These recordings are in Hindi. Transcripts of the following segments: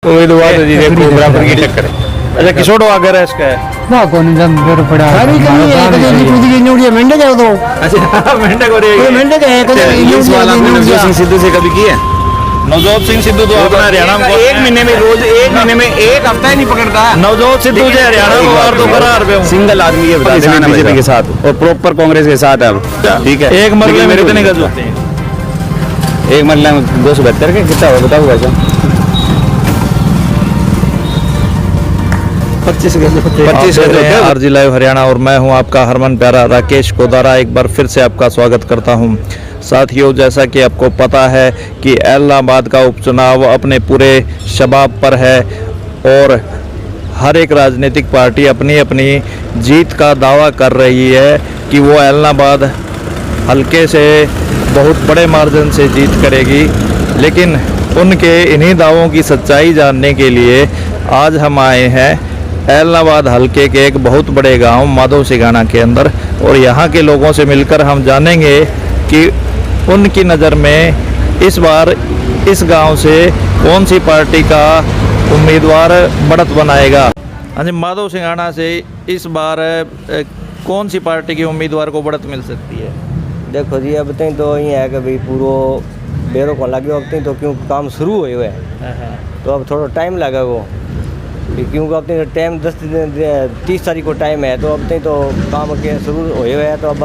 उम्मीदवार जी देखो बराबर की टक्कर है। अच्छा किशोर अगर है इसका है ना कौन जन बेर पड़ा सारी कमी है कदे नी कुछ की न्यूडिया मेंढे जाओ तो अच्छा मेंढक हो रही ये है। मेंढे का है कदे ये सवाल आपने नवजोत सिंह सिद्धू से कभी किया? नवजोत सिंह सिद्धू तो अपना हरियाणा में एक महीने में रोज, एक महीने में एक हफ्ता ही नहीं पकड़ता। नवजोत सिद्धू से हरियाणा में और 2 सिंगल आदमी है, बता दें बीजेपी के साथ और प्रॉपर कांग्रेस के साथ है अब। ठीक है, एक मरले में कितने गज होते हैं? एक मरला में 272 के कितना होगा बताओ वैसा? 25 गज होते हैं। आरजी लाइव हरियाणा और मैं हूं आपका हरमन प्यारा राकेश कोदारा। एक बार फिर से आपका स्वागत करता हूं। साथियों, जैसा कि आपको पता है कि इलाहाबाद का उपचुनाव अपने पूरे शबाब पर है और हर एक राजनीतिक पार्टी अपनी अपनी जीत का दावा कर रही है कि वो इलाहाबाद हल्के से बहुत बड़े मार्जिन से जीत करेगी। लेकिन उनके इन्हीं दावों की सच्चाई जानने के लिए आज हम आए हैं इलाहाबाद हल्के के एक बहुत बड़े गांव माधव सिंघाना के अंदर, और यहाँ के लोगों से मिलकर हम जानेंगे कि उनकी नज़र में इस बार इस गांव से कौन सी पार्टी का उम्मीदवार बढ़त बनाएगा। हाँ जी, माधव सिंघाना से इस बार कौन सी पार्टी के उम्मीदवार को बढ़त मिल सकती है? देखो जी अब तक तो ये है कि भाई पूरो बेरों को लगे अब तक तो क्यों काम शुरू हुए हुए तो अब थोड़ा टाइम लगेगा वो, क्योंकि अब तक टाइम 30 तारीख को टाइम है तो अब तक तो काम के शुरू हुए हुए हैं। तो अब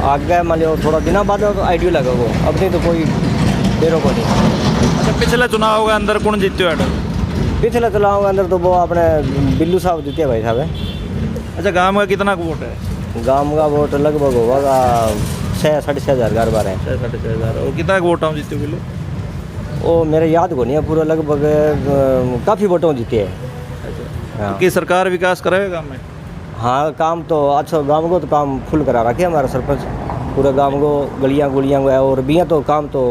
आगे मान लो थोड़ा दिनों बाद तो आइडिया लगा वो, अब तक तो कोई बेरों को नहीं। अच्छा, पिछले चुनाव के अंदर कौन जीते हुए? पिछले चुनाव के अंदर तो वो अपने बिल्लू साहब जीते भाई साहब है। अच्छा, गांव का कितना वोट है? गांव का वोट लगभग होगा 6-6.5 हज़ार बार है। 6-6.5 और कितना वोट हम जीते बिल्लू? वो मेरे याद को नहीं है पूरा, लगभग काफ़ी वोटों जीते हैं। हाँ। कि सरकार विकास कराएगा गाँव में? हाँ, काम तो अच्छा गांव को तो काम फुल करा रखे हमारा सरपंच, पूरा गांव को गलियां गुलियां है और बिया तो काम तो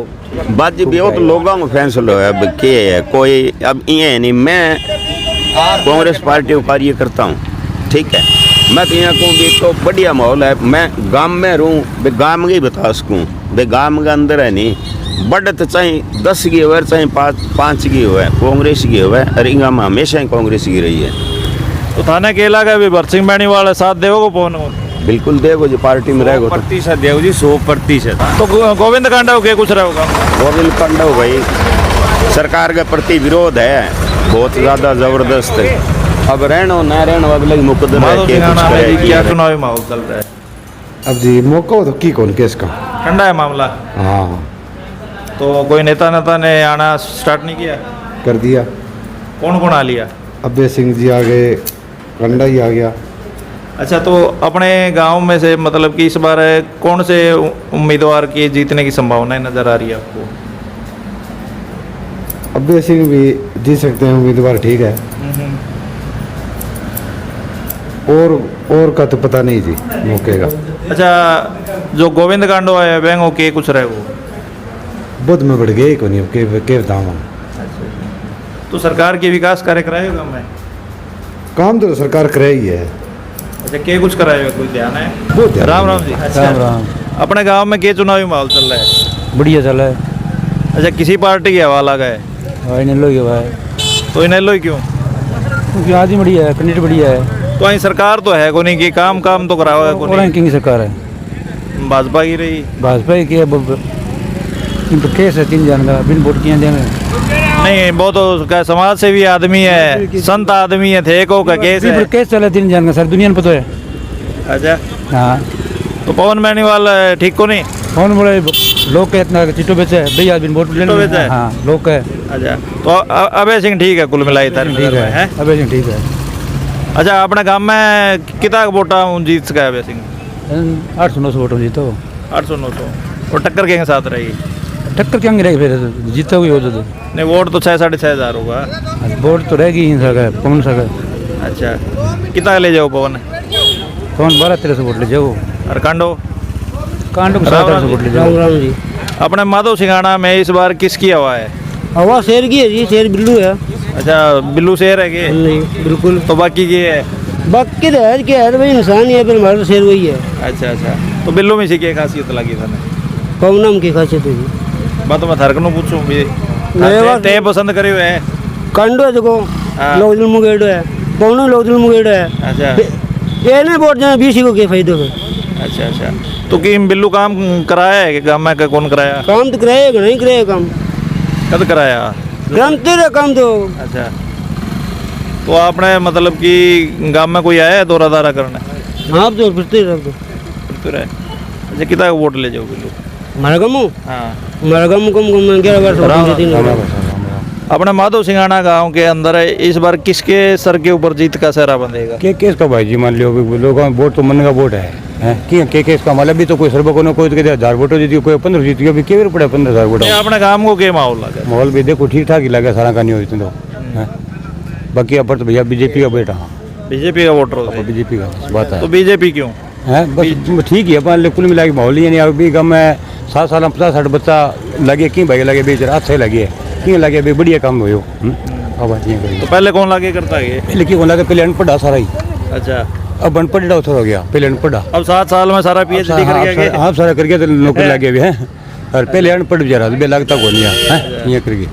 बात जी भी वो तो लोगों को फैसला है अब के है कोई अब ये नहीं। मैं कांग्रेस पार्टी को कार्य करता हूँ, ठीक है। मैं तो यहाँ कहूँ भी तो बढ़िया माहौल है। मैं गांव में रहूँ बे गांव में ही बता सकूँ बे गांव के अंदर है नहीं बढ़त चाहे 10 की हो चाहे 5 की हो कांग्रेस की हो और इंगा में हमेशा ही कांग्रेस की रही है। तो थाने के इलाका भी भरत सिंह वाले साथ देवो पवन बिल्कुल देखो जी पार्टी में रहेगा 100% देव जी 100%। तो गोविंद कांडा के कुछ रहेगा? गोविंद पांडव भाई सरकार के प्रति विरोध है बहुत ज़्यादा ज़बरदस्त। अब रहना न रहना अगले मुकदमा है क्या चुनावी माहौल चल रहा है? अब जी मौका तो की कौन केस का ठंडा है मामला। हाँ तो कोई नेता ने आना स्टार्ट नहीं किया? कर दिया। कौन कौन आ लिया? अभय सिंह जी आ गए, कंडा ही आ गया। अच्छा, तो अपने गांव में से मतलब कि इस बार कौन से उम्मीदवार की जीतने की संभावनाएं नजर आ रही है आपको? अभय सिंह भी जीत सकते हैं उम्मीदवार, ठीक है। और का तो पता नहीं जी मौके का। अच्छा, जो गोविंद कांडो है बैंगो के कुछ रहे वो बुद्ध में बढ़ गए को नहीं के बताऊँ। तो सरकार के विकास कार्य कराएगा मैं? काम तो सरकार करे ही है। अच्छा, के कुछ कराएगा? कोई ध्यान है? बहुत ध्यान। राम राम जी। अच्छा, राम राम। अपने गांव में के चुनावी माहौल चल रहा है? बढ़िया चला है। अच्छा, किसी पार्टी की हवा लगा है? भाई नेलो ही भाई। तो इन्हें लो ही क्यों? क्योंकि आदमी बढ़िया है, कैंडिडेट बढ़िया है। तो वहीं सरकार तो है को नहीं कि काम तो कराओ को नहीं? की सरकार है भाजपा की रही। भाजपा ही किया तो केस है 3 जन का बिन वोट किया देंगे नहीं, वो तो क्या समाज से भी आदमी है, संत आदमी है, थे को का केस है। केस चला 3 जन का सर दुनिया में पता है। अच्छा, हाँ तो पवन मैनीवाल ठीक को नहीं? कौन बोले लोग के इतना चिट्टो बेचे है भैया बिन वोट लेने बेचे है? हाँ लोग है। अच्छा, तो अभय सिंह ठीक है कुल मिलाई ठीक है, अभय सिंह ठीक है। अच्छा, अपने गांव में कितना वोटा जीत सका अभय सिंह? 800-900 वोट जीतो। 800-900 और टक्कर के साथ रही? टक्कर क्या रहेगी फिर जीता हुई हो तो नहीं, वोट तो 6-6.5 हज़ार होगा। वोट तो रहेगी ही सका पवन सका। अच्छा, कितना ले जाओ पवन? पवन 1200-1300 वोट ले जाओ। और कांडो को 700 वोट ले जाओ। जी अपने माधव सिंघाना में इस बार किसकी हवा है? हवा शेर की है जी, शेर बिल्लू है। अच्छा, बिल्लू शेर है कि नहीं बिल्कुल। तो बाकी की है? बाकी तो है क्या है भाई इंसान ही है, फिर हमारा तो शेर वही है। अच्छा, तो बिल्लू में से क्या खासियत लगी था? कौन नाम की खासियत है जी? मैं तो मैं थरक नु पूछूं भी ते पसंद करे हुए है कांडो है देखो हाँ। लोकदल मुगेड़ो है पौनो लोकदल मुगेड़ो है अच्छा ये नहीं वोट जाए बीसी को क्या फायदो है अच्छा अच्छा तो कि बिल्लू काम कराया है कि गाँव में का कौन कराया काम तो कराएगा नहीं कराएगा काम कद कराया काम तेरा काम तो अच्छा तो आपने मतलब कि गाँव में कोई आया है दौरा दारा करने आप तो फिरते रहो तो फिर है अच्छा कितना वोट ले जाओ बिल्लू हमारा काम हो हाँ हमारा काम कम 11 वर्ष अपने माधव सिंघाना गांव के अंदर इस बार किसके सर के ऊपर जीत का सहरा बंधेगा केस का भाई जी मान लियो लोगों का वोट तो मन का वोट है कि केस का मतलब भी तो कोई सर्व को कोई 1000 वोट जीती कोई 15 जीती अभी केवल पड़े 15,000 वोट ये अपने गांव को क्या माहौल लगा माहौल भी देखो ठीक ठाक ही लगे सारा का नहीं हो तो बाकी अपर तो भैया बीजेपी का बेटा बीजेपी का वोटर हो बीजेपी का बात है तो बीजेपी क्यों है बस ठीक है अपन कुल मिला के माहौल ही नहीं अभी गाँव में 7 साल 50-60 बच्चा लगे क्यों भाई लगे बेच रात से लगे क्यों लगे भाई बढ़िया काम हो तो पहले कौन लागे करता है लेकिन लगे पहले अनपढ़ा सारा ही अच्छा अब अनपढ़ थोड़ा हो गया पहले अनपढ़ा अब 7 साल में सारा पीएचडी कर गया हाँ सारा करके तो नौकरी लगे हुए हैं और पहले अनपढ़ बेचारा बे लगता को नहीं है ये करके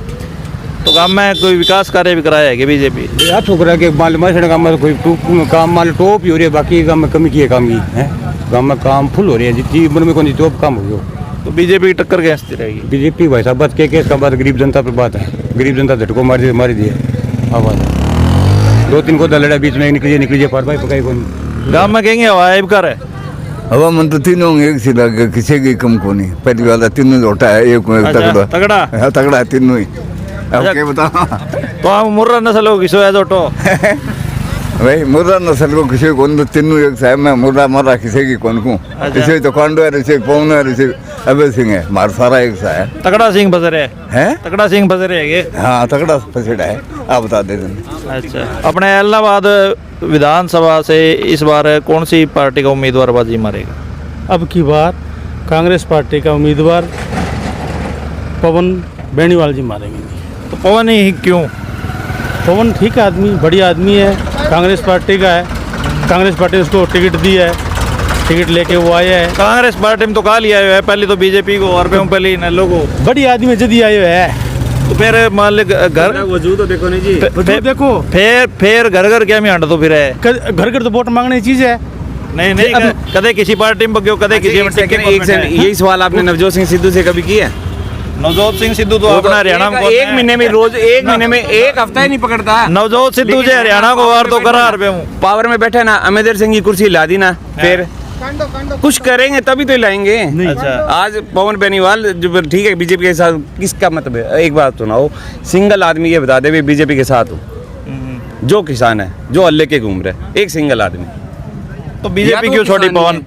तो गाँव में कोई विकास कार्य भी कराया है कि बीजेपी यार छोकरा के माल मसड़ काम में कोई काम माल टॉप ही हो रही है बाकी काम में कमी की है काम की है गाँव में काम फुल हो रही है जितनी उम्र में कौन टॉप काम हो गया तो बीजेपी की टक्कर कैसे रहेगी बीजेपी भाई साहब बात के इसका बात गरीब जनता पर बात है गरीब जनता झटको मारी दिए आवाज 2-3 को लड़ा बीच में निकलीजिए पर भाई पकाई कौन गाँव में कहेंगे हवा है कर है हवा मन तो तीनों एक सी लगे किसी की कम को नहीं पहली वाला तीनों जोटा है एक अच्छा, तगड़ा हाँ, तगड़ा है तीनों ही अब अच्छा। क्या बता तो आप मुर्रा नस्ल हो किसो है जोटो भाई मुर्रा नस्ल को किसी को तो तीनों एक साहब में मुर्रा मरा किसी की कौन को किसी तो कांडो है किसी पौन है किसी अबे सिंह है मार सारा एक सा है तगड़ा सिंह बजरे हैं तगड़ा सिंह बजरे है ये हाँ तगड़ा पसीड़ा है आप बता दे अच्छा अपने इलाहाबाद विधानसभा से इस बार कौन सी पार्टी का उम्मीदवार बाजी मारेगा अब की बार कांग्रेस पार्टी का उम्मीदवार पवन बेनीवाल जी मारेंगे। तो पवन ही क्यों पवन ठीक आदमी बढ़िया आदमी है कांग्रेस पार्टी का है कांग्रेस पार्टी ने उसको टिकट दी है टिकट लेके वो आया है कांग्रेस पार्टी में तो काल ही आए हुए है पहले तो बीजेपी को और पहले ही लोगों बढ़िया आदमी जल्दी आए हुए है तो फिर मान ली घर वजूद तो देखो नहीं जी वजूद देखो फिर घर घर क्या में हंड तो फिर है घर घर तो वोट मांगने की चीज है नहीं नहीं कदे किसी पार्टी में बग्यो कदे किसी में यही सवाल आपने नवजोत सिंह सिद्धू से कभी किया नवजोत सिंह सिद्धू तो अपना हरियाणा में एक महीने में रोज एक महीने में एक हफ्ता ही नहीं पकड़ता नवजोत सिद्धू जी हरियाणा को वार तो करा रुपये हूँ पावर में बैठे ना अमरिंदर सिंह की कुर्सी ला दी ना फिर कुछ करेंगे तभी तो लाएंगे अच्छा आज पवन बेनीवाल जो ठीक है बीजेपी के साथ किसका मतलब है एक बात सुनाओ सिंगल आदमी ये बता दे बीजेपी के साथ हो जो किसान है जो अल्ले के घूम रहे एक सिंगल आदमी तो बीजेपी क्यों छोड़ी पवन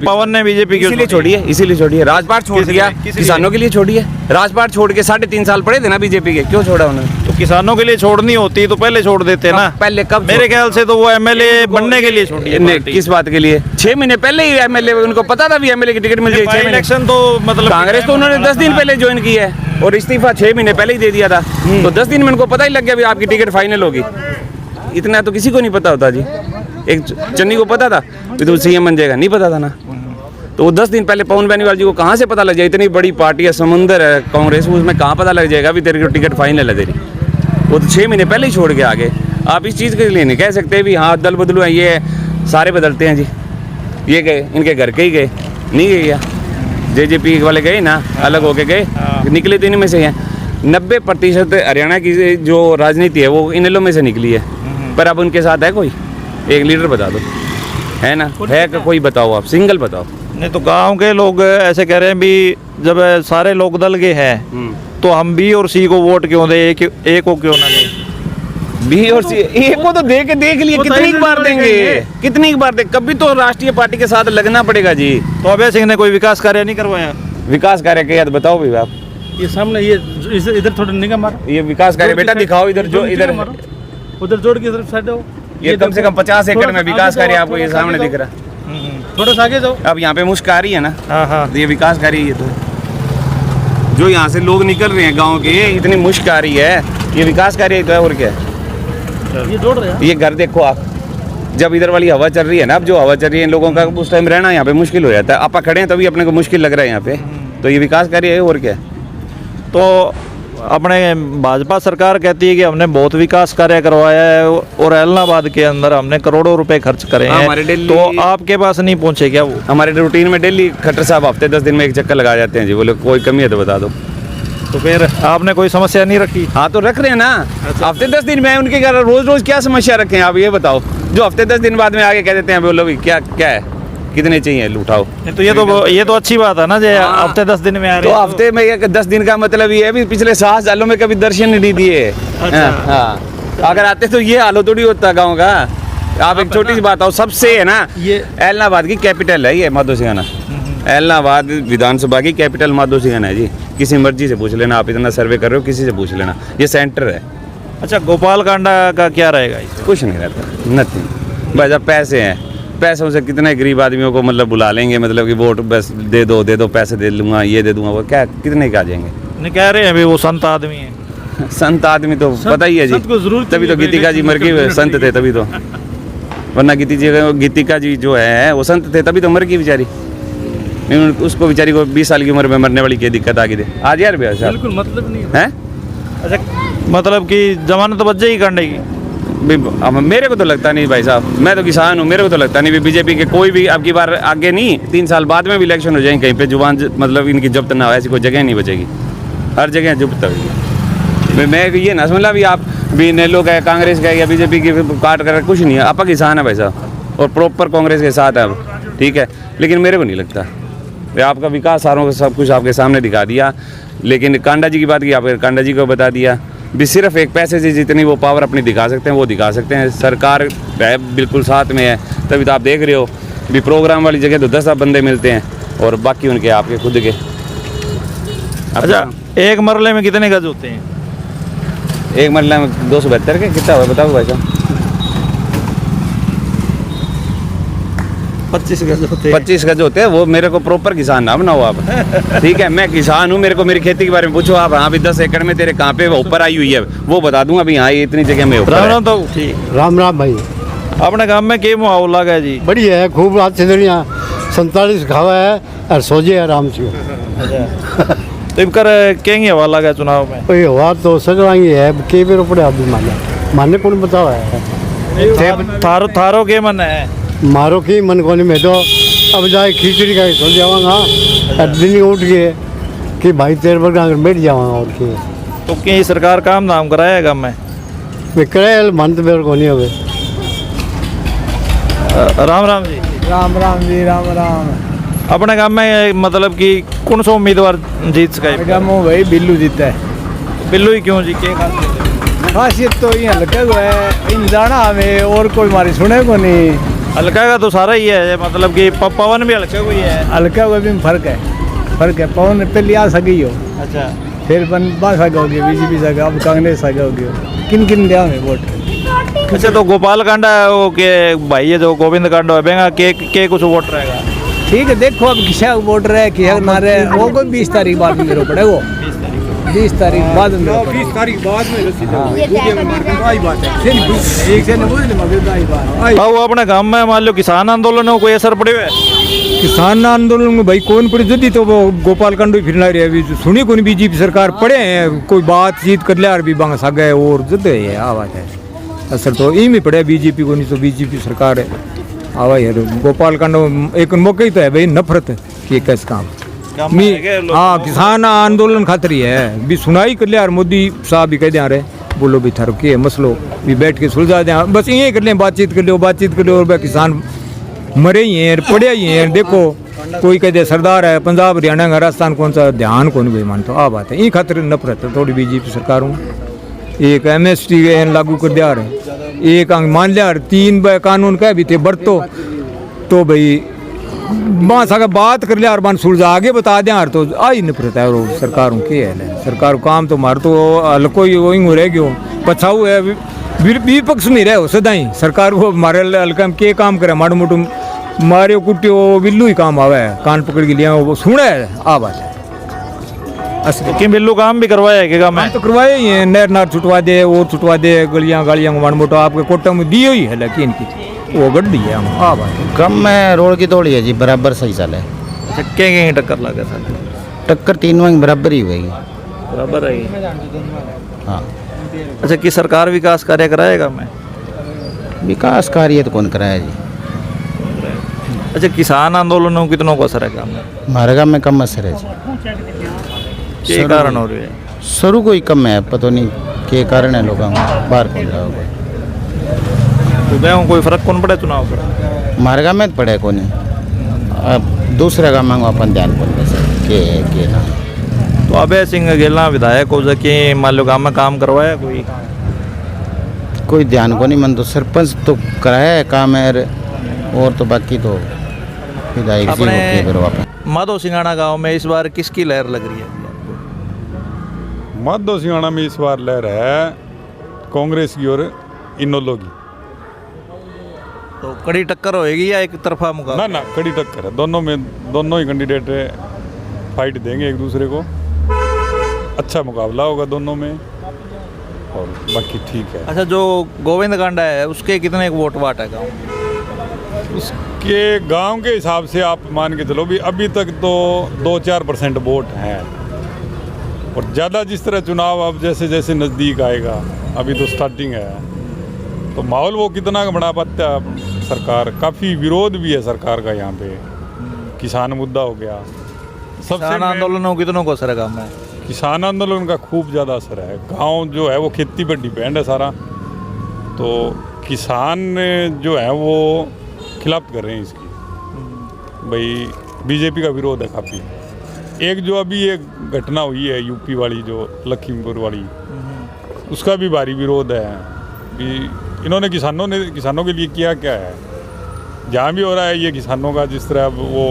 पवन ने बीजेपी क्यों इसीलिए छोड़ी है राजपाट छोड़ दिया किसानों के लिए छोड़ी है राजपाट छोड़ के 3.5 साल पड़े थे ना बीजेपी के क्यों छोड़ा उन्होंने तो किसानों के लिए छोड़नी होती तो पहले छोड़ देते ना पहले कब मेरे ख्याल से तो वो एमएलए बनने के लिए छोड़ी है पार्टी। किस बात के लिए 6 महीने पहले ही एमएलए उनको पता था भी एमएलए की टिकट मिल जाएगी 6 महीने इलेक्शन तो मतलब कांग्रेस तो उन्होंने 10 दिन पहले ज्वाइन की है और इस्तीफा 6 महीने पहले ही दे दिया था तो 10 दिन में उनको पता ही लग गया भी आपकी टिकट फाइनल होगी इतना तो किसी को नहीं पता होता जी एक चन्नी को पता था कि तो सीएम बन जाएगा नहीं पता था ना तो वो 10 दिन पहले पवन बेनीवाल जी को कहाँ से पता लग जाए इतनी बड़ी पार्टी है समुंदर है कांग्रेस उसमें कहाँ पता लग जाएगा भी तेरी टिकट फाइनल है तेरी वो तो 6 महीने पहले ही छोड़ के आ गए आप इस चीज़ के लिए नहीं कह सकते भी हाँ दल बदलू है ये सारे बदलते हैं जी ये गए इनके घर के ही गए नहीं गए क्या जेजेपी वाले गए ना अलग होके गए निकले तो इन्हीं में से हैं 90% हरियाणा की जो राजनीति है वो इन लोगों में से निकली है पर अब उनके साथ है कोई एक लीडर बता दो है ना है कोई बताओ आप सिंगल बताओ नहीं तो गांव के लोग ऐसे कह रहे हैं भी जब सारे लोग दल के हैं तो हम बी और सी को वोट क्यों दे ए को क्यों ना दें बी और सी ए को तो देख लिए कितनी बार देंगे कितनी बार दे कभी तो राष्ट्रीय पार्टी के साथ लगना पड़ेगा जी तो अभय सिंह ने कोई विकास कार्य नहीं करवाया विकास कार्य के याद बताओ भी आप ये सामने ये इधर थोड़ा निगाह मारो ये विकास कार्य बेटा दिखाओ इधर जो इधर उधर जोड़ की तरफ साइड हो ये कम से कम 50 एकड़ में विकास कार्य आपको ये सामने दिख रहा थोड़ा सा आगे जाओ अब यहाँ पे मुश्क आ रही है ना हाँ हाँ ये विकास कार्य ये तो जो यहाँ से लोग निकल रहे हैं गांव के इतनी मुश्क आ रही है ये विकास कार्य तो है और क्या है ये जोड़ रहे हैं ये घर देखो आप जब इधर वाली हवा चल रही है ना अब जो हवा चल रही है इन लोगों का उस टाइम रहना यहाँ पे मुश्किल हो जाता है आप खड़े हैं तभी अपने को मुश्किल लग रहा है यहाँ पे तो ये विकास कार्य है और क्या है तो अपने भाजपा सरकार कहती है कि हमने बहुत विकास कार्य करवाया है और इलाहाबाद के अंदर हमने करोड़ों रुपए खर्च करे हैं, हमारे दिल्ली- तो आपके पास नहीं पहुंचे क्या वो? हमारे रूटीन में डेली खट्टर साहब हफ्ते 10 दिन में एक चक्कर लगा जाते हैं जी। बोले कोई कमी है तो बता दो। तो फिर आपने कोई समस्या नहीं रखी? हाँ तो रख रहे हैं ना। हफ्ते 10 दिन में उनके घर रोज रोज क्या समस्या रखें आप ये बताओ, जो हफ्ते 10 दिन बाद में आगे कह देते हैं बोलो भाई क्या क्या है, कितने चाहिए उठाओ। तो ये तो अच्छी बात है ना जो हफ्ते 10 दिन में आ तो रहे हैं। हफ्ते में 10 दिन का मतलब ये है भी पिछले 7 सालों में कभी दर्शन नहीं दिए। अच्छा। हाँ अगर आते तो ये हाल थोड़ी होता गाँव का। आप एक छोटी सी बात आओ, सबसे है ना ये इलाहाबाद की कैपिटल है ये माधो सिंघाना। इलाहाबाद विधानसभा की कैपिटल माधो सिंघाना है जी। किसी मर्जी से पूछ लेना, आप इतना सर्वे कर रहे हो किसी से पूछ लेना, ये सेंटर है। अच्छा, गोपाल कांडा का क्या रहेगा इसमें? कुछ नहीं रहता, नथिंग। बस अब पैसे हैं, पैसों से कितने गरीब आदमियों को मतलब बुला लेंगे, मतलब कि वोट बस दे दो पैसे दे लूँगा, ये दे दूंगा, वो क्या कितने का जाएंगे। नहीं कह रहे हैं अभी वो संत आदमी है। संत आदमी तो पता ही है जी, संत को जरूरत तभी तो नहीं है, गीतिका जी मर गई, संत थे तभी तो। वरना गीतिका जी जो है वो संत थे तभी तो मर गई बेचारी। नहीं उसको बेचारी को 20 साल की उम्र में मरने वाली क्या दिक्कत आ गई थी आज यार भैया साहब। बिल्कुल मतलब नहीं है। अच्छा, मतलब कि जमानत बच जाएगी कांडे की? अब मेरे को तो लगता नहीं भाई साहब, मैं तो किसान हूँ, मेरे को तो लगता नहीं भी बीजेपी के कोई भी अब की बार आगे नहीं, 3 साल बाद में भी इलेक्शन हो जाएंगे कहीं पे जुबान मतलब इनकी जब्त ना हो, ऐसी कोई जगह नहीं बचेगी, हर जगह जब्त होगी। मैं ये ना समझ भी आप भी नेलो का कांग्रेस का या बीजेपी की काट कर कुछ नहीं है, आपका किसान है भाई साहब और प्रॉपर कांग्रेस के साथ है अब, ठीक है। लेकिन मेरे को नहीं लगता आपका विकास सारों को सब कुछ आपके सामने दिखा दिया। लेकिन कांडा जी की बात की, आप कांडा जी को बता दिया भी सिर्फ एक पैसे से जितनी वो पावर अपनी दिखा सकते हैं वो दिखा सकते हैं। सरकार है बिल्कुल साथ में है, तभी तो आप देख रहे हो भी प्रोग्राम वाली जगह तो 10 बंदे मिलते हैं और बाकी उनके आपके खुद के। अच्छा, एक मरले में कितने गज होते हैं? एक मरला में 272 के कितना हुआ बताओ भाई साहब? 25 गज होते हैं। 25 गज होते हैं। वो मेरे को प्रॉपर किसान ना बनाओ आप, ठीक है। मैं किसान हूँ, मेरे को मेरी खेती के बारे में पूछो आप। हाँ भी 10 एकड़ में तेरे कहाँ पे ऊपर आई हुई है वो बता दूंगा भी हाँ ये इतनी जगह में ऊपर राम है। राम तो ठीक। राम राम भाई। अपने गांव में के मुहावला है जी? बढ़िया है, खूब रात से 47 खावा है और सोजे आराम से। तो इब कर केंगे हवाला का चुनाव में? कोई हुआ तो सजवाएंगे है के बेर पड़े अभी माने कौन बताओ है थारो के मन है? मारो की मन कोनी में तो अब जाए खिचड़ी का सो जाऊंगा दिन उठ के कि भाई तेरे पर अगर बैठ जाऊंगा और के तो कहीं सरकार काम धाम कराएगा मैं? वे करे मन तो मेरे को नहीं होवे। राम राम जी। राम राम जी, राम राम। अपने गांव में मतलब कि कौन सा उम्मीदवार जीत सका? भाई बिल्लू जीता है। बिल्लू ही क्यों जी? के खासियत? खासियत तो ये हल्का हुआ है इन जाना हमें, और कोई हमारी सुने को नहीं। हल्का का तो सारा ही है, मतलब कि पवन भी हल्का हुई है। हल्का हुआ भी में फर्क है पवन पहले आ सकी हो, अच्छा, फिर बन सका होगी बीजेपी सका, अब कांग्रेस सका होगी। किन दिया हमें वोट? अच्छा, तो गोपाल कांडा है वो के भाई है जो गोविंद कांडा है बेंगा के कुछ वोट रहेगा? ठीक है, देखो अब किसा वोट रहे किसा ना रहे, वो कोई 20 तारीख बाद में मेरे पड़े वो 20 तारीख बाद में 20 तारीख बाद में वो अपने गांव में मान लो किसान आंदोलन को कोई असर पड़े हुए? किसान आंदोलन में भाई कौन पड़ी जदी तो वो गोपाल कांडो फिरना रहे अभी सुनी कौन बीजेपी सरकार पड़े हैं कोई बातचीत कर लिया अभी बांग सा गए और जद है आवाज है असर तो ई में पड़े बीजेपी को नहीं तो बीजेपी सरकार है आवा यार गोपाल कांडो एक मौका ही तो है भाई नफरत कि कैसे काम हाँ किसान आंदोलन खातर ही है भी सुनाई कर लिया मोदी साहब भी कह दिया रहे बोलो भी थारो के मसलो भी बैठ के सुलझा दें बस ये कर लें बातचीत कर लो और भाई किसान मरे ही हैं पड़े ही हैं देखो कोई कहते सरदार है पंजाब हरियाणा राजस्थान कौन सा ध्यान कौन भाई मानते आ बात है ये खातिर नफरत है थोड़ी बीजेपी सरकार हूँ एक MST लागू कर दिया रहे एक अंग मान लिया 3 कानून कह भी थे बरतो तो भाई माँ सा बात कर लिया और मान सुलझा आगे बता दें तो आई नफरत है और सरकार के है सरकार काम तो मार तो हल्को ही रह गयो पछाऊ है विपक्ष में रहे हो सदा ही सरकार को मारे हल्का में के काम करे माड़ो मोटो मारे कुटियो बिल्लू ही काम आवे कान पकड़ के लिया वो सुने आ बात है कि बिल्लू काम भी करवाया है क्या? मैं तो करवाए ही है नहर नार छुटवा दे और छुटवा दे गलियां गालियां माड़ मोटो आपके कोटा में दी हुई है लेकिन की वो गड्डी है आ बात कम में रोड की तोड़ी है जी बराबर सही चल है टक्कर लगे सर टक्कर 3 में बराबर ही हुएगी बराबर रहेगी। हाँ अच्छा, कि सरकार विकास कार्य कराएगा मैं? विकास कार्य तो कौन कराया जी। अच्छा, किसान आंदोलनों कितनों को असर है काम में? हमारे गाँव में कम असर है जी। क्या कारण हो रही है? शुरू को ही कम है, पता नहीं के कारण है लोगों को बाहर कौन रहा होगा। तो गए कोई फर्क कौन पड़े चुनाव पर? हमारे गाँव में तो पड़े को नहीं, अब दूसरे गाँव में अपन ध्यान कौन दे सके के है के ना। तो अभय सिंह गेला विधायक हो जाके मान लो गाँव में काम करवाया कोई ध्यान को नहीं, मन तो सरपंच तो कराया है काम है, और तो बाकी तो विधायक जी अपने को करवा पाए। माधो सिंघाना गांव में इस बार किसकी लहर लग रही है? माधो सिंघाना में इस बार लहर है कांग्रेस की और इनोलो की। तो कड़ी टक्कर होएगी या एक तरफा मुकाबला? ना कड़ी टक्कर है, दोनों में, दोनों ही कैंडिडेट फाइट देंगे एक दूसरे को। अच्छा मुकाबला होगा दोनों में, और बाकी ठीक है। अच्छा, जो गोविंद कांडा है उसके कितने वोट वाट है गाँव? उसके गांव के हिसाब से आप मान के चलो भी अभी तक तो 2-4% वोट हैं, और ज़्यादा जिस तरह चुनाव अब जैसे जैसे नज़दीक आएगा, अभी तो स्टार्टिंग है, तो माहौल वो कितना का बना पाता है। सरकार काफ़ी विरोध भी है सरकार का यहाँ पे, किसान मुद्दा हो गया। किसान आंदोलनों कितनों को असर है गाँव में? किसान आंदोलन का खूब ज़्यादा असर है। गांव जो है वो खेती पर डिपेंड है सारा, तो किसान जो है वो खिलाफ कर रहे हैं इसकी, भाई बीजेपी का विरोध है काफ़ी। एक जो अभी एक घटना हुई है यूपी वाली, जो लखीमपुर वाली, उसका भी भारी विरोध है कि इन्होंने किसानों के लिए किया क्या है। जहाँ भी हो रहा है ये किसानों का, जिस तरह अब वो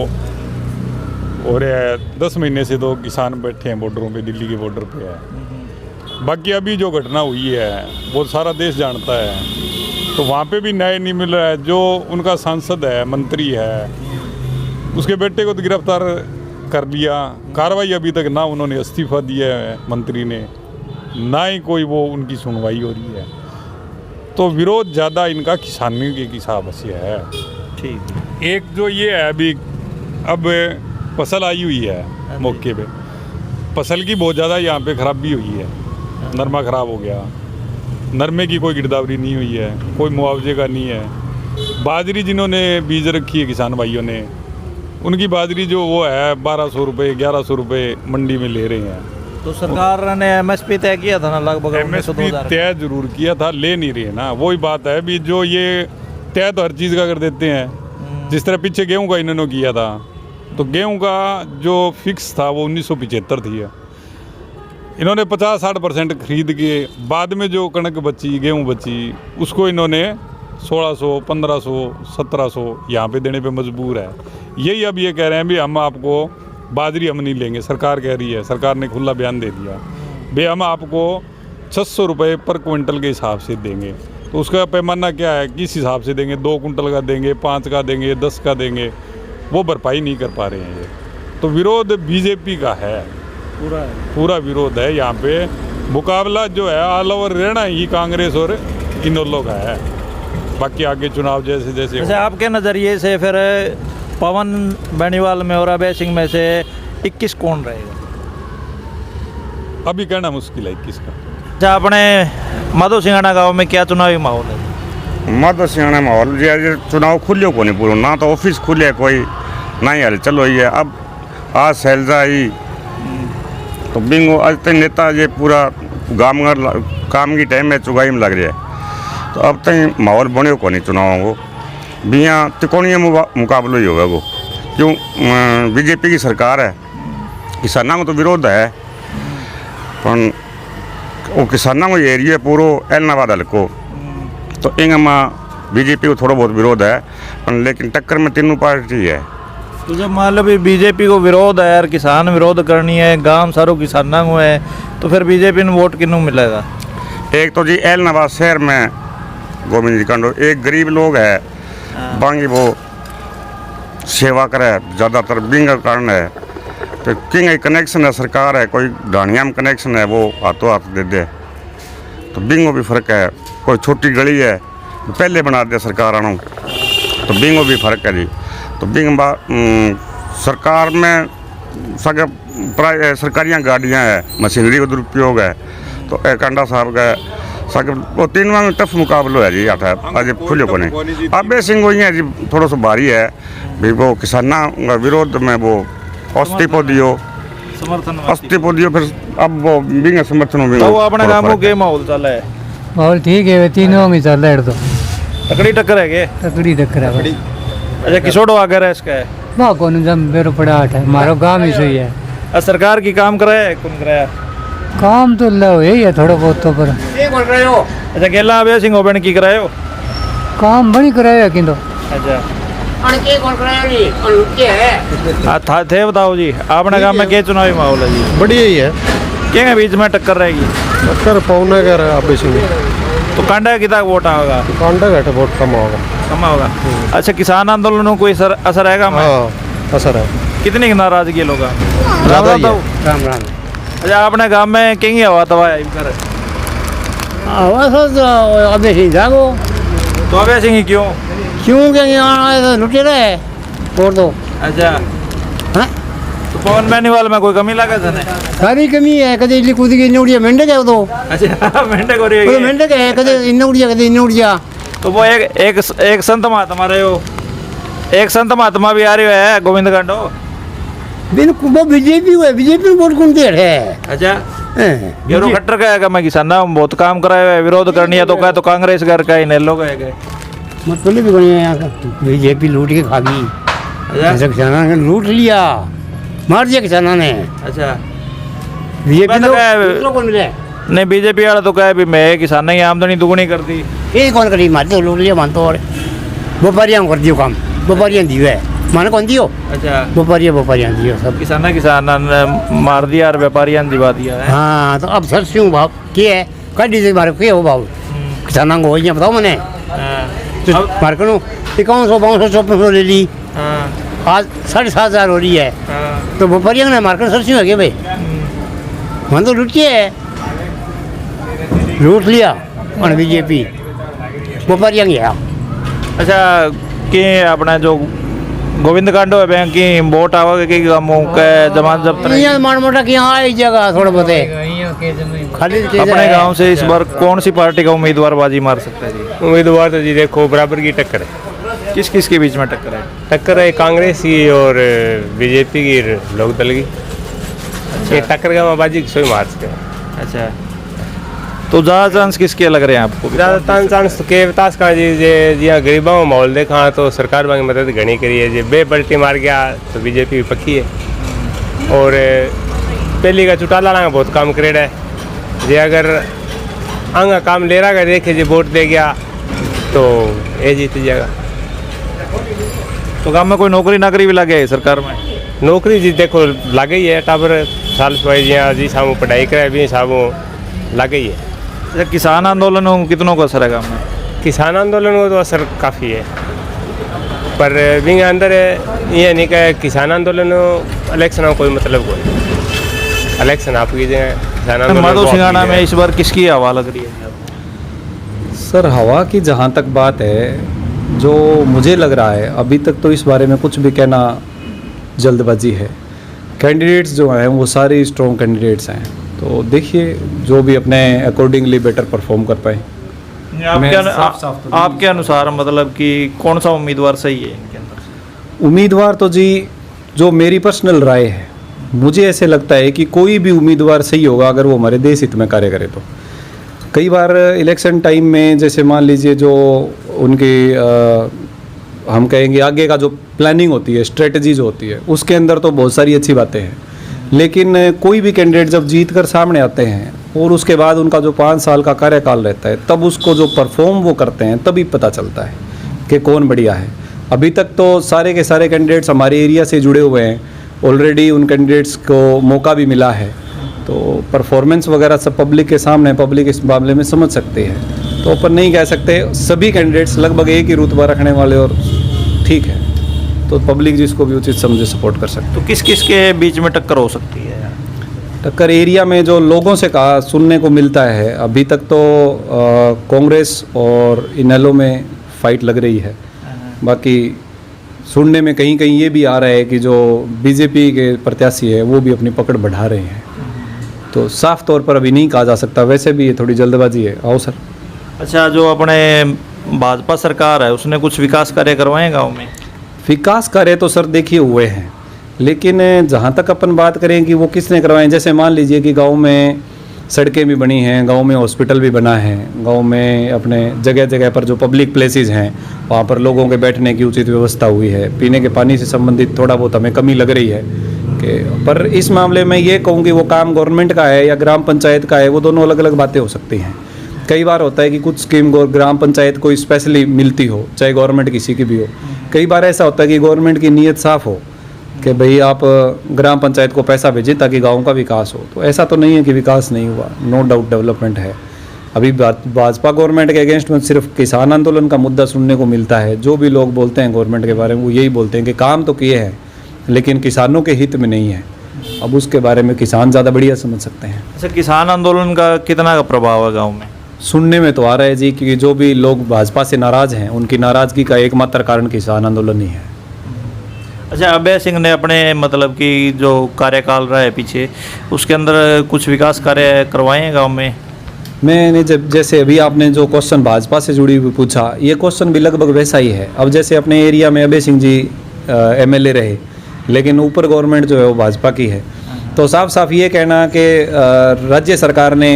हो रहा है 10 महीने से तो किसान बैठे हैं बॉर्डरों पे, दिल्ली के बॉर्डर पे है। बाकी अभी जो घटना हुई है वो सारा देश जानता है, तो वहाँ पे भी न्याय नहीं मिल रहा है। जो उनका सांसद है, मंत्री है, उसके बेटे को तो गिरफ्तार कर लिया, कार्रवाई अभी तक ना उन्होंने इस्तीफा दिया है मंत्री ने, ना ही कोई वो उनकी सुनवाई हो रही है। तो विरोध ज़्यादा इनका किसानी के हिसाब से है। ठीक। एक जो ये है अभी, अब फसल आई हुई है मौके पे, फसल की बहुत ज़्यादा यहाँ पे खराबी हुई है, नरमा ख़राब हो गया, नरमे की कोई गिरदावरी नहीं हुई है, कोई मुआवजे का नहीं है। बाजरी जिन्होंने बीज रखी है किसान भाइयों ने, उनकी बाजरी जो वो है 1200 रुपये 1100 रुपये मंडी में ले रहे हैं। तो सरकार ने एमएसपी तय किया था ना, लगभग एमएसपी तय जरूर किया था, ले नहीं रही है ना। वही बात है भी, जो ये तय तो हर चीज़ का कर देते हैं। जिस तरह पीछे गेहूं का इन्होंने किया था, तो गेहूं का जो फिक्स था वो 1975 थी है। इन्होंने 50-60% खरीद के बाद में जो कणक बची, गेहूं बची, उसको इन्होंने 1600, 1500, 1700 यहाँ पे देने पे मजबूर है। यही अब ये कह रहे हैं भी हम आपको बाजरी हम नहीं लेंगे, सरकार कह रही है, सरकार ने खुला बयान दे दिया भाई हम आपको 600 रुपये पर क्विंटल के हिसाब से देंगे। तो उसका पैमाना क्या है, किस हिसाब से देंगे, 2 कुंटल का देंगे, 5 का देंगे, 10 का देंगे, वो भरपाई नहीं कर पा रहे हैं ये। तो विरोध बीजेपी का है, पूरा विरोध है यहाँ पे। मुकाबला जो है ऑल ओवर रहना ही कांग्रेस और इनोलो का है। बाकी आगे चुनाव जैसे जैसे अच्छा, आपके नज़रिए से फिर पवन बेनीवाल में और अभय सिंह में से 21 कौन रहेगा? अभी कहना मुश्किल है किसका। अच्छा, अपने माधो सिंघाना गाँव में क्या चुनावी माहौल है? माधो सिंघाना माहौल जो चुनाव खुले को नहीं पूरा, ना तो ऑफिस खुले कोई, ना ही हल चलो ये। अब आज सैलजा आई तो बिंगो आज तक नेता ये पूरा काम की टाइम में चुगाई में लग रहा है। तो अब तक माहौल बने को नहीं चुनाव को, बिया तिकोणीय मुकाबला ही होगा वो। क्यों बीजेपी की सरकार है, किसानों को तो विरोध है, पर वो किसानों को एरिया पूरा एलनाबाद हल्को, तो इन बीजेपी को थोड़ा बहुत विरोध है, पर लेकिन टक्कर में तीनों पार्टी है। तो जब मान लो बीजेपी को विरोध है और किसान विरोध करनी है, गांव सारों किसानों को है, तो फिर बीजेपी में वोट किन्नू मिलेगा? एक तो जी एलनाबाद शहर में गोविंद जी कांडो एक गरीब लोग है, बाकी वो सेवा करे ज़्यादातर बिंग कारण है। तो किंग कनेक्शन है, सरकार है, कोई ढाणिया में कनेक्शन है, वो हाथों हाथ दे दे, तो बिंगो भी फ़र्क है। कोई छोटी गली है पहले बना दे सरकार आना, तो बिंगो भी फ़र्क है जी। तो बिंग सरकार में सगे सरकारी गाड़ियाँ है, मशीनरी का दुरुपयोग है, तो एक अंडा साहब का वो तीन में टफ मुकाबलो है जी। आता है आज खुले को नहीं अबे सिंह वही है जी, थोड़ा सा भारी है भी। वो किसाना विरोध में वो अस्तीफो दियो, अस्तीफो दियो, फिर अब वो भी समर्थन में तो अपने गाँव के माहौल चल है, माहौल ठीक है, तीनों में चल रहा है। तो तकड़ी टक्कर है के तकड़ी टक्कर है। अच्छा किसोड़ो आगे है इसका है वहाँ कौन जम बेरो पड़ा है, मारो काम ही सही है। सरकार की काम कराया कौन कराया? काम तो लो यही है थोड़ा बहुत तो पर। अच्छा गेला अभय सिंह ओबन की करायो काम बड़ी कराया किंतु। अच्छा था थे बताओ जी, अपने गाँव में क्या चुनावी माहौल है जी? बढ़िया ही है। क्या बीच में टक्कर रहेगी? टक्कर पौने का अभय सिंह। तो कांडा कितना वोट आएगा? कांडा घट वोट कम होगा। कम होगा। अच्छा किसान आंदोलन कोई असर आएगा? असर है। कितनी नाराजगी लोग? राम राम। अच्छा अपने गांव में कहीं हवा तवा कर अभय सिंह जागो। तो अभय सिंह क्यों लुटे रहे और तो। अच्छा तो पवन बेनीवाल में कोई कमी लगा था? सारी कमी है, कदे इडली कूद के इन्नोड़िया मेंढक है वो तो। अच्छा मेंढक हो रही है, मेंढक है, कदे इन्नोड़िया कदे इन्नोड़िया। तो वो एक संत महात्मा रहे हो, एक संत महात्मा भी आ रही है गोविंद कांडो। बिल्कुल वो बीजेपी है, बीजेपी वोट कौन दे रहे है? अच्छा ये रो खट्टर का है, मैं किसान बहुत काम कराया है, विरोध करनी है तो कहा तो कांग्रेस घर का ही नेलो गए मतलब भी बने यहाँ बीजेपी लूट के खा गई। अच्छा किसाना ने लूट लिया, मार दिया किसाना ने। अच्छा बीजेपी तो कौन मिले? नहीं बीजेपी वाला तो कहे भी मैं किसानों की आमदनी दुगनी कर दी। ये कौन करी? मार तो लूट लिया मानतो और व्यापारियों कर दियो काम, व्यापारियों दियो है माने कौन दियो? अच्छा व्यापारियों दियो सब। किसान मार दिया और व्यापारियों दिवा दिया है। हाँ तो अब सर क्यों भाव क्या है कड़ी से मारे क्या हो भाव किसानों को वही बताओ मैंने मार्कनो 5100 ले ली, आज 7,500 हो रही है। तो व्यापारियों ने मार्केट सर क्यों है भाई? मन तो लूटिए है, लूट लिया और बीजेपी व्यापारियों गया। अच्छा कि अपना जो गोविंद कांडो है बैंक की वोट आवागे कि जमानत जब्त नहीं? माड़ मोटा की यहाँ आई जगह थोड़ा बहुत खाली अपने गांव से इस बार कौन सी पार्टी का उम्मीदवार बाजी मार सकता है जी? उम्मीदवार तो जी देखो बराबर की टक्कर है। किस किस के बीच में टक्कर है? टक्कर है कांग्रेस की और बीजेपी की, लोकदल की। अच्छा। ये टक्कर का बाजी सोई मार सके। अच्छा तो ज़्यादा चांस किसके लग रहे हैं आपको? ज़्यादा चांस तो के विकास का जी जी गरीबों का माहौल देखा तो सरकार की मदद घनी करी है जी। बे पलटी मार गया तो बीजेपी पक्की है। और पहली का चुटाला ना बहुत काम करेड़ा है जी, अगर आंगा काम ले रहा देखे जी वोट दे गया तो ये जीत जाएगा। तो गाँव में कोई नौकरी नाकरी भी लगे सरकार में? नौकरी जी देखो लग गई है, टाबर साल सवाई जी सामू पढ़ाई कराए भी सामू लग गई है। किसान आंदोलन कितनों का असर है गाँव में? किसान आंदोलन को तो असर काफ़ी है, पर विंग अंदर ये नहीं कहे किसान आंदोलन इलेक्शन का कोई मतलब कोई। इलेक्शन आप कीजिए किसान आंदोलन। माधो सिंघाना में इस बार किसकी हवा लग रही है? सर हवा की जहाँ तक बात है, जो मुझे लग रहा है अभी तक तो इस बारे में कुछ भी कहना जल्दबाजी है। कैंडिडेट्स जो हैं वो सारे स्ट्रॉन्ग कैंडिडेट्स हैं, तो देखिए जो भी अपने अकॉर्डिंगली बेटर परफॉर्म कर पाए। आपके अनुसार मतलब कि कौन सा उम्मीदवार सही है इनके अंदर? उम्मीदवार तो जी जो मेरी पर्सनल राय है, मुझे ऐसे लगता है कि कोई भी उम्मीदवार सही होगा अगर वो हमारे देश हित में कार्य करे। तो कई बार इलेक्शन टाइम में जैसे मान लीजिए जो उनकी हम कहेंगे आगे का जो प्लानिंग होती है, स्ट्रेटजी जो होती है, उसके अंदर तो बहुत सारी अच्छी बातें हैं, लेकिन कोई भी कैंडिडेट जब जीत कर सामने आते हैं और उसके बाद उनका जो 5 साल का कार्यकाल रहता है, तब उसको जो परफॉर्म वो करते हैं तभी पता चलता है कि कौन बढ़िया है। अभी तक तो सारे के सारे कैंडिडेट्स हमारे एरिया से जुड़े हुए हैं, ऑलरेडी उन कैंडिडेट्स को मौका भी मिला है, तो परफॉर्मेंस वगैरह सब पब्लिक के सामने, पब्लिक इस मामले में समझ सकते हैं। तो अपन नहीं कह सकते सभी कैंडिडेट्स लगभग एक ही रुतबा रखने वाले और ठीक है, तो पब्लिक जिसको भी उचित समझे सपोर्ट कर सकते। तो किस किस के बीच में टक्कर हो सकती है? टक्कर एरिया में जो लोगों से कहा सुनने को मिलता है, अभी तक तो कांग्रेस और इनेलो में फाइट लग रही है। बाकी सुनने में कहीं कहीं ये भी आ रहा है कि जो बीजेपी के प्रत्याशी है वो भी अपनी पकड़ बढ़ा रहे हैं। तो साफ तौर पर अभी नहीं कहा जा सकता, वैसे भी ये थोड़ी जल्दबाजी है। आओ सर। अच्छा, जो अपने भाजपा सरकार है उसने कुछ विकास कार्य करवाए गांव में? विकास कार्य तो सर देखिए हुए हैं, लेकिन जहाँ तक अपन बात करें कि वो किसने करवाए, जैसे मान लीजिए कि गांव में सड़कें भी बनी हैं, गांव में हॉस्पिटल भी बना है, गांव में अपने जगह जगह पर जो पब्लिक प्लेसेस हैं वहाँ पर लोगों के बैठने की उचित व्यवस्था हुई है। पीने के पानी से संबंधित थोड़ा बहुत हमें कमी लग रही है कि, पर इस मामले में ये कहूँ कि वो काम गवर्नमेंट का है या ग्राम पंचायत का है, वो दोनों अलग अलग बातें हो सकती हैं। कई बार होता है कि कुछ स्कीम ग्राम पंचायत को स्पेशली मिलती हो, चाहे गवर्नमेंट किसी की भी हो। कई बार ऐसा होता है कि गवर्नमेंट की नीयत साफ़ हो कि भाई आप ग्राम पंचायत को पैसा भेजें ताकि गांव का विकास हो। तो ऐसा तो नहीं है कि विकास नहीं हुआ, नो डाउट डेवलपमेंट है। अभी भाजपा गवर्नमेंट के अगेंस्ट में सिर्फ किसान आंदोलन का मुद्दा सुनने को मिलता है। जो भी लोग बोलते हैं गवर्नमेंट के बारे में वो यही बोलते हैं कि काम तो किए हैं लेकिन किसानों के हित में नहीं है। अब उसके बारे में किसान ज़्यादा बढ़िया समझ सकते हैं। अच्छा, किसान आंदोलन का कितना का प्रभाव है गाँव में? सुनने में तो आ रहा है जी कि जो भी लोग भाजपा से नाराज़ हैं उनकी नाराज़गी का एकमात्र कारण किसान आंदोलन ही है। अच्छा, अभय सिंह ने अपने मतलब कि जो कार्यकाल रहा है पीछे, उसके अंदर कुछ विकास कार्य करवाए हैं गांव में? मैंने जब जैसे अभी आपने जो क्वेश्चन भाजपा से जुड़ी हुई पूछा, ये क्वेश्चन भी लगभग वैसा ही है। अब जैसे अपने एरिया में अभय सिंह जी एमएलए रहे, लेकिन ऊपर गवर्नमेंट जो है वो भाजपा की है, तो साफ साफ ये कहना कि राज्य सरकार ने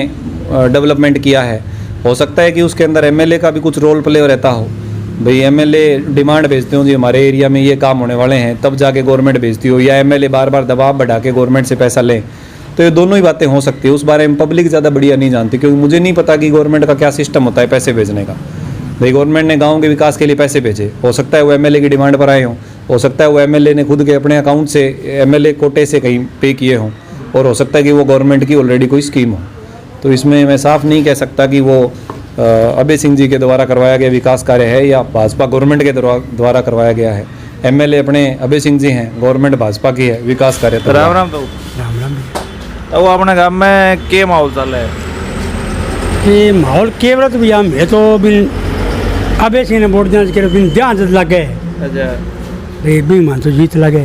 डेवलपमेंट किया है, हो सकता है कि उसके अंदर एमएलए का भी कुछ रोल प्ले रहता हो। भाई एमएलए डिमांड भेजते हो जी हमारे एरिया में ये काम होने वाले हैं, तब जाके गवर्नमेंट भेजती हो, या एमएलए बार बार दबाव बढ़ा के गवर्नमेंट से पैसा लें। तो ये दोनों ही बातें हो सकती है। उस बारे में पब्लिक ज़्यादा बढ़िया नहीं जानती, क्योंकि मुझे नहीं पता कि गवर्नमेंट का क्या सिस्टम होता है पैसे भेजने का। भाई गवर्नमेंट ने गाँव के विकास के लिए पैसे भेजे, हो सकता है वो एमएलए की डिमांड पर आए हों, हो सकता है वो एमएलए ने खुद के अपने अकाउंट से एमएलए कोटे से कहीं पे किए हों, और हो सकता है कि वो गवर्नमेंट की ऑलरेडी कोई स्कीम हो। तो इसमें मैं साफ नहीं कह सकता कि वो अभय सिंह जी के द्वारा करवाया गया विकास कार्य है या भाजपा गवर्नमेंट के द्वारा करवाया गया है। एमएलए अपने अभय सिंह जी हैं, गवर्नमेंट भाजपा की है, विकास कार्य तो राम राम। तो वो अपने गांव में के माहौल चल है? ये माहौल के व्रत भी हम है तो बिन अभय सिंह ने वोट देना के बिन ध्यान से लगे। अच्छा, रे भी मान तो जीत लगे।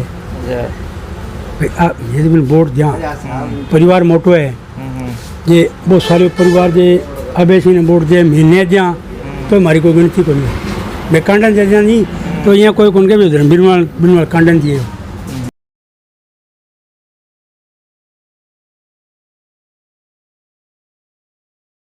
अच्छा, ये तो बिन वोट दिया, परिवार मोटो है ये, बहुत सारे परिवार जे अभय सिंह ने वोट दिया महीने दिया तो हमारी कोई गिनती को नहीं। मैं कांडन दे दिया नहीं तो यहाँ कोई कौन के भी बिनवाल कांडन दिए।